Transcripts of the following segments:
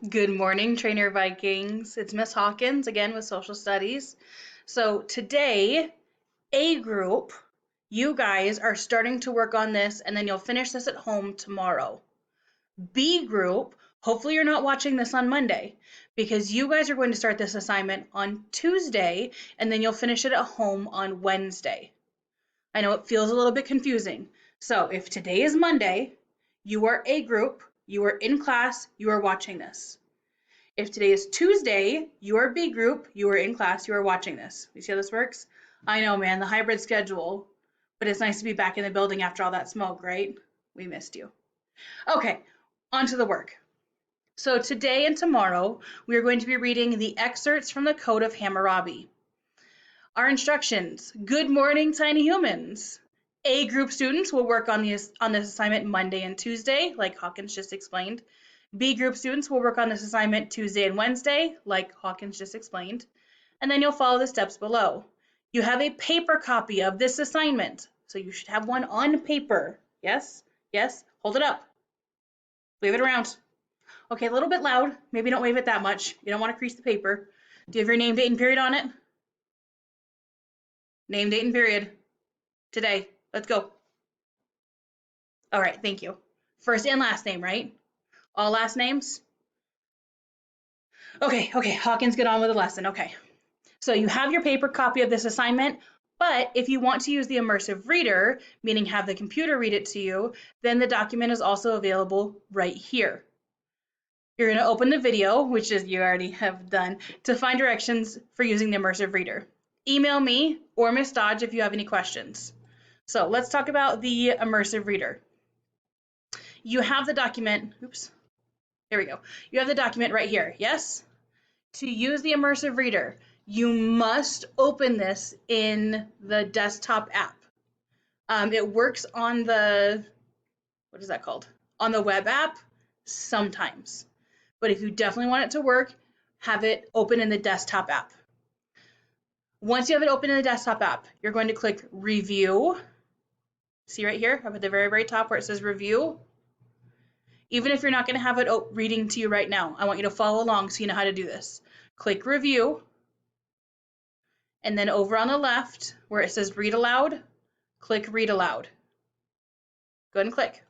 Good morning, Trainer Vikings. It's Miss Hawkins again with Social Studies. So today, A group, you guys are starting to work on this and then you'll finish this at home tomorrow. B group, hopefully you're not watching this on Monday because you guys are going to start this assignment on Tuesday and then you'll finish it at home on Wednesday. I know it feels a little bit confusing. So if today is Monday, you are A group, you are in class, you are watching this. If today is Tuesday, you are B group, you are in class, you are watching this. You see how this works? I know, man, the hybrid schedule, but it's nice to be back in the building after all that smoke, right? We missed you. Okay, on to the work. So today and tomorrow, we are going to be reading the excerpts from the Code of Hammurabi. Our instructions: good morning, tiny humans. A group students will work on this assignment Monday and Tuesday, like Hawkins just explained. B group students will work on this assignment Tuesday and Wednesday, like Hawkins just explained. And then you'll follow the steps below. You have a paper copy of this assignment, so you should have one on paper. Yes? Yes? Hold it up. Wave it around. Okay, a little bit loud. Maybe don't wave it that much. You don't want to crease the paper. Do you have your name, date, and period on it? Name, date, and period. Today. Let's go. All right, thank you. First and last name, right? All last names? Okay, Hawkins, get on with the lesson. Okay. So you have your paper copy of this assignment, but if you want to use the immersive reader, meaning have the computer read it to you, then the document is also available right here. You're going to open the video, which is you already have done, to find directions for using the immersive reader. Email me or Miss Dodge if you have any questions. So let's talk about the immersive reader. You have the document, oops, there we go. You have the document right here, yes? To use the immersive reader, you must open this in the desktop app. It works on the, what is that called? On the web app sometimes. But if you definitely want it to work, have it open in the desktop app. Once you have it open in the desktop app, you're going to click Review. See right here up at the very, very top where it says Review. Even if you're not going to have it reading to you right now, I want you to follow along so you know how to do this. Click Review. And then over on the left, where it says Read Aloud, click Read Aloud. Go ahead and click.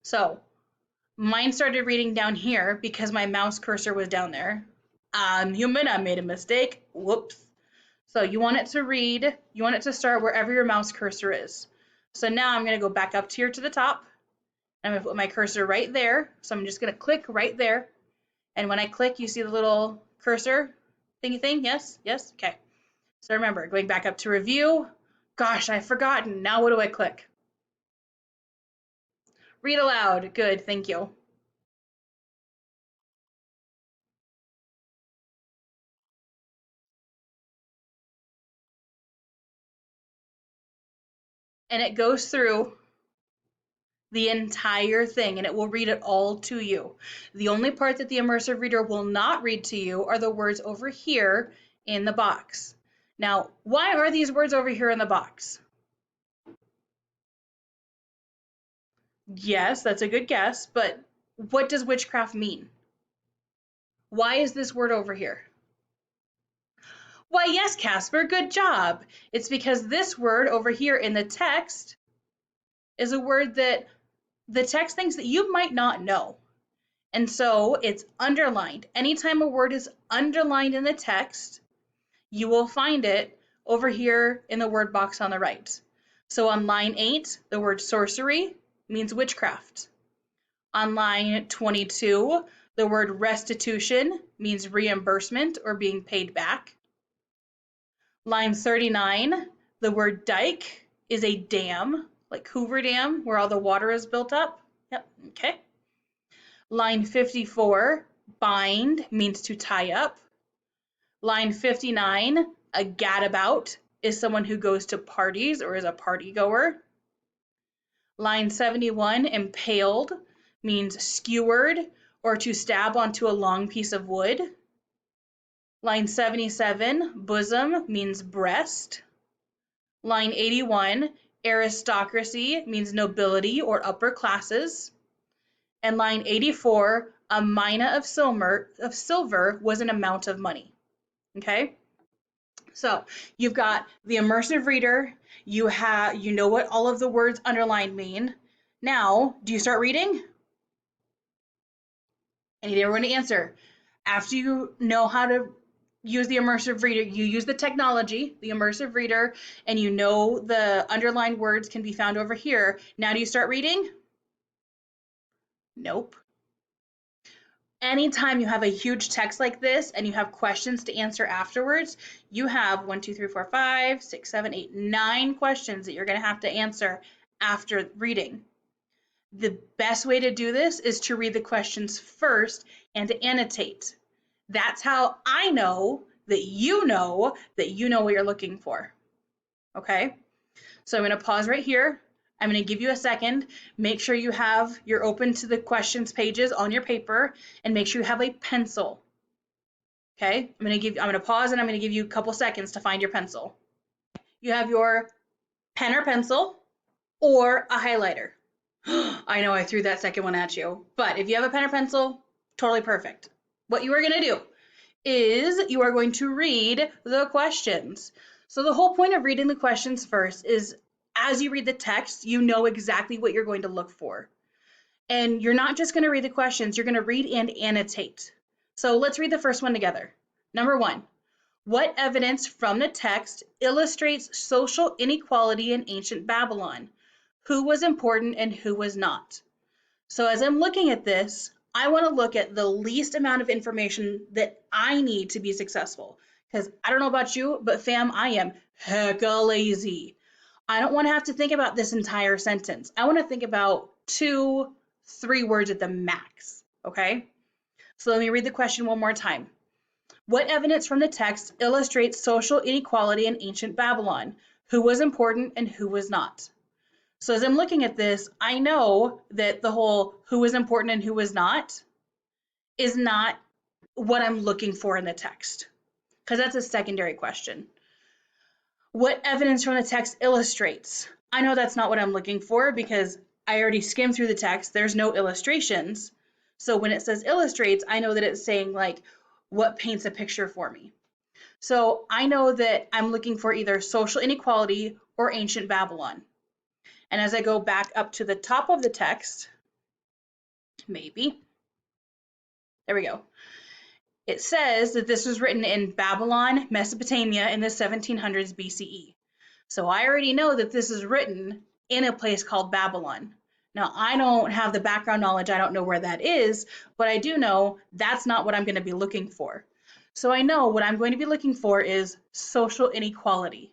So mine started reading down here because my mouse cursor was down there. I'm human, I made a mistake. Whoops. So you want it to read, you want it to start wherever your mouse cursor is. So now I'm going to go back up here to the top. I'm going to put my cursor right there. So I'm just going to click right there. And when I click, you see the little cursor thingy thing? Yes? Yes? Okay. So remember, going back up to review. Gosh, I've forgotten. Now what do I click? Read aloud. Good, thank you. And it goes through the entire thing and it will read it all to you. The only part that the immersive reader will not read to you are the words over here in the box. Now, why are these words over here in the box? Yes, that's a good guess, but what does witchcraft mean? Why is this word over here? Why, yes, Casper, good job. It's because this word over here in the text is a word that the text thinks that you might not know. And so it's underlined. Anytime a word is underlined in the text, you will find it over here in the word box on the right. So on line 8, the word sorcery means witchcraft. On line 22, the word restitution means reimbursement or being paid back. Line 39, the word dike is a dam, like Hoover Dam, where all the water is built up. Yep, okay. Line 54, bind means to tie up. Line 59, a gadabout is someone who goes to parties or is a party goer. Line 71, impaled means skewered or to stab onto a long piece of wood. Line 77, bosom means breast. Line 81, aristocracy means nobility or upper classes. And line 84, a mina of silver was an amount of money. Okay? So you've got the immersive reader, you know what all of the words underlined mean. Now, do you start reading? I need everyone to answer. After you know how to use the immersive reader, you use the technology, the immersive reader, and you know the underlined words can be found over here. Now do you start reading? Nope. Anytime you have a huge text like this and you have questions to answer afterwards, you have 1, 2, 3, 4, 5, 6, 7, 8, 9 questions that you're going to have to answer after reading. The best way to do this is to read the questions first and to annotate. That's how I know that you know what you're looking for. Okay? So I'm going to pause right here. I'm going to give you a second. Make sure you're open to the questions pages on your paper, and make sure you have a pencil. Okay? I'm going to pause, and I'm going to give you a couple seconds to find your pencil. You have your pen or pencil or a highlighter. I know I threw that second one at you, but if you have a pen or pencil, totally perfect. What you are going to do is you are going to read the questions. So the whole point of reading the questions first is as you read the text, you know exactly what you're going to look for. And you're not just going to read the questions, you're going to read and annotate. So let's read the first one together. Number 1, what evidence from the text illustrates social inequality in ancient Babylon? Who was important and who was not? So as I'm looking at this, I want to look at the least amount of information that I need to be successful. Because I don't know about you, but fam, I am hecka lazy. I don't want to have to think about this entire sentence. I want to think about 2, 3 words at the max. Okay? So let me read the question one more time. What evidence from the text illustrates social inequality in ancient Babylon? Who was important and who was not? So as I'm looking at this, I know that the whole who was important and who was not is not what I'm looking for in the text, because that's a secondary question. What evidence from the text illustrates? I know that's not what I'm looking for because I already skimmed through the text. There's no illustrations. So when it says illustrates, I know that it's saying like what paints a picture for me. So I know that I'm looking for either social inequality or ancient Babylon. And as I go back up to the top of the text, maybe, there we go. It says that this was written in Babylon, Mesopotamia in the 1700s BCE. So I already know that this is written in a place called Babylon. Now, I don't have the background knowledge, I don't know where that is, but I do know that's not what I'm going to be looking for. So I know what I'm going to be looking for is social inequality.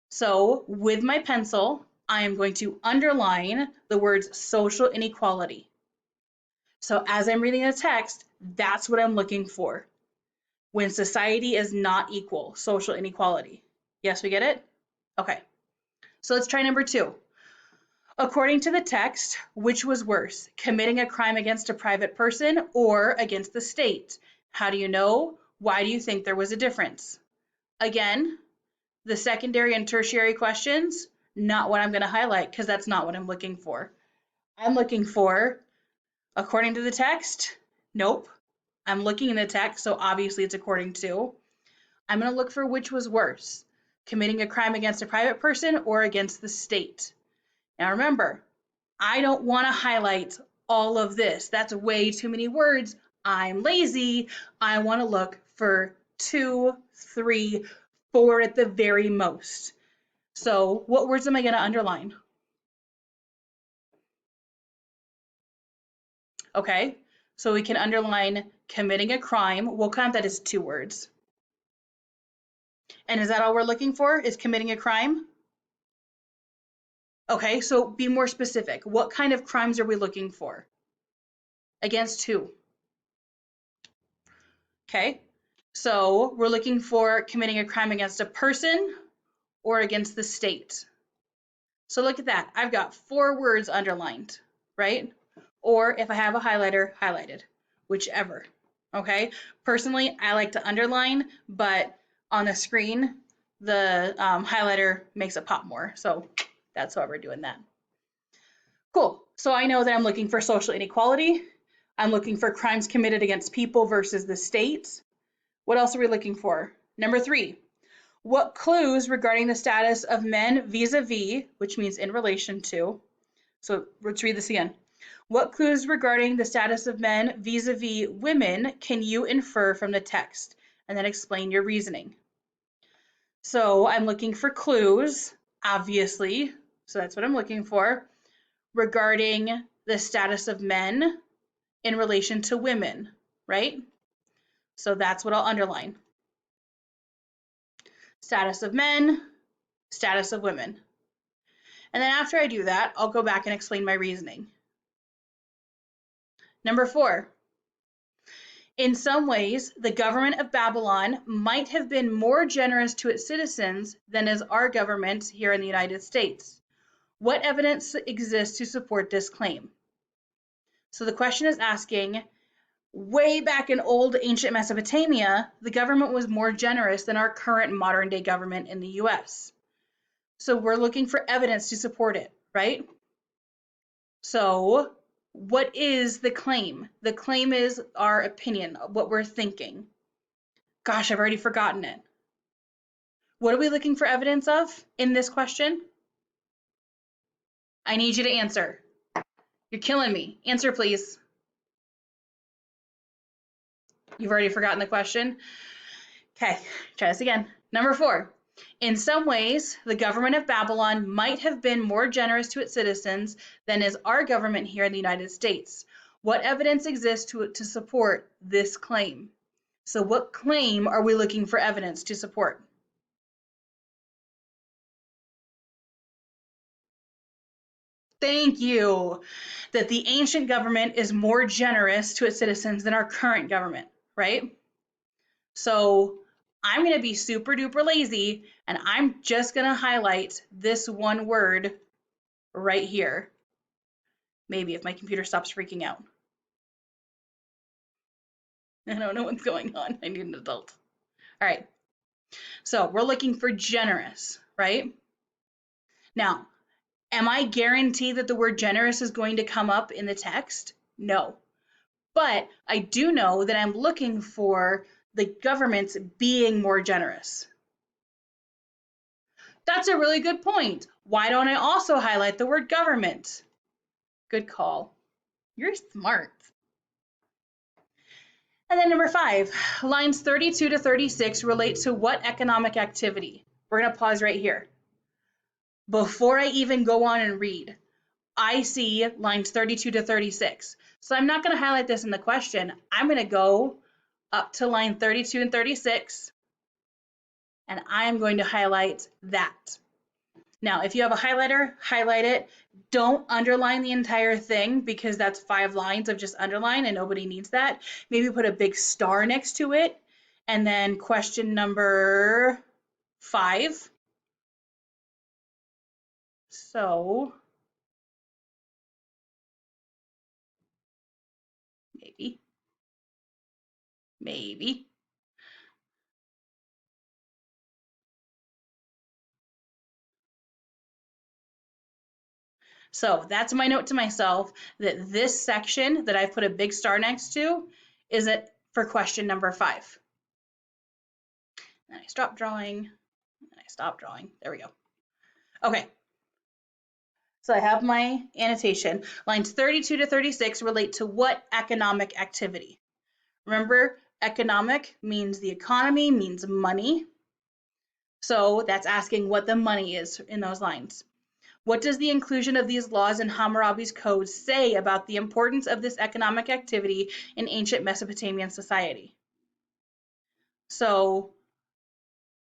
So with my pencil, I am going to underline the words social inequality. So as I'm reading the text, that's what I'm looking for. When society is not equal, social inequality. Yes, we get it? Okay. So let's try number 2. According to the text, which was worse, committing a crime against a private person or against the state? How do you know? Why do you think there was a difference? Again, the secondary and tertiary questions, not what I'm going to highlight because that's not what I'm looking for. I'm looking for, according to the text, nope. I'm looking in the text, so obviously it's according to. I'm going to look for which was worse, committing a crime against a private person or against the state. Now remember, I don't want to highlight all of this. That's way too many words. I'm lazy. I want to look for 2, 3, 4 at the very most. So what words am I going to underline? Okay, so we can underline committing a crime. We'll count that as 2 words. And is that all we're looking for, is committing a crime? Okay, so be more specific. What kind of crimes are we looking for? Against who? Okay, so we're looking for committing a crime against a person or against the state. So look at that. I've got 4 words underlined, right? Or if I have a highlighter, highlighted, whichever. Okay, personally, I like to underline, but on the screen, the highlighter makes it pop more. So that's why we're doing that. Cool. So I know that I'm looking for social inequality. I'm looking for crimes committed against people versus the state. What else are we looking for? Number 3, what clues regarding the status of men vis-a-vis, which means in relation to, so let's read this again. What clues regarding the status of men vis-a-vis women can you infer from the text? And then explain your reasoning. So I'm looking for clues, obviously, so that's what I'm looking for, regarding the status of men in relation to women, right? So that's what I'll underline. Status of men, status of women. And then after I do that, I'll go back and explain my reasoning. Number 4, in some ways, the government of Babylon might have been more generous to its citizens than is our government here in the United States. What evidence exists to support this claim? So the question is asking, way back in old ancient Mesopotamia, the government was more generous than our current modern day government in the US. So we're looking for evidence to support it, right? So what is the claim? The claim is our opinion, what we're thinking. Gosh, I've already forgotten it. What are we looking for evidence of in this question? I need you to answer. You're killing me. Answer, please. You've already forgotten the question? Okay, try this again. Number 4. In some ways, the government of Babylon might have been more generous to its citizens than is our government here in the United States. What evidence exists to support this claim? So what claim are we looking for evidence to support? Thank you. That the ancient government is more generous to its citizens than our current government, right? So I'm going to be super duper lazy and I'm just going to highlight this one word right here. Maybe if my computer stops freaking out. I don't know what's going on. I need an adult. All right. So we're looking for generous, right? Now, am I guaranteed that the word generous is going to come up in the text? No. But I do know that I'm looking for the governments being more generous. That's a really good point. Why don't I also highlight the word government? Good call. You're smart. And then number 5, lines 32 to 36 relate to what economic activity? We're going to pause right here. Before I even go on and read, I see lines 32 to 36. So I'm not going to highlight this in the question. I'm going to go up to line 32 and 36, and I'm going to highlight that. Now, if you have a highlighter, highlight it. Don't underline the entire thing because that's 5 lines of just underline and nobody needs that. Maybe put a big star next to it. And then question number 5. So, maybe. So that's my note to myself that this section that I've put a big star next to is it for question number 5. And I stop drawing, and I stop drawing. There we go. Okay. So I have my annotation. Lines 32 to 36 relate to what economic activity? Remember, economic means the economy, means money. So that's asking what the money is in those lines. What does the inclusion of these laws in Hammurabi's code say about the importance of this economic activity in ancient Mesopotamian society? So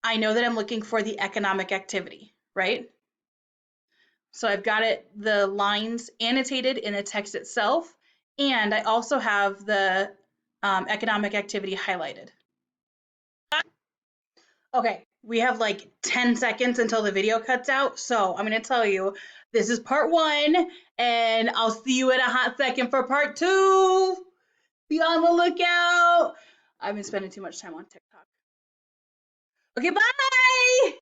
I know that I'm looking for the economic activity, right? So I've got it, the lines annotated in the text itself, and I also have the economic activity highlighted. Okay, we have like 10 seconds until the video cuts out, so I'm going to tell you this is part 1, and I'll see you in a hot second for part 2. Be on the lookout. I've been spending too much time on TikTok. Okay, bye!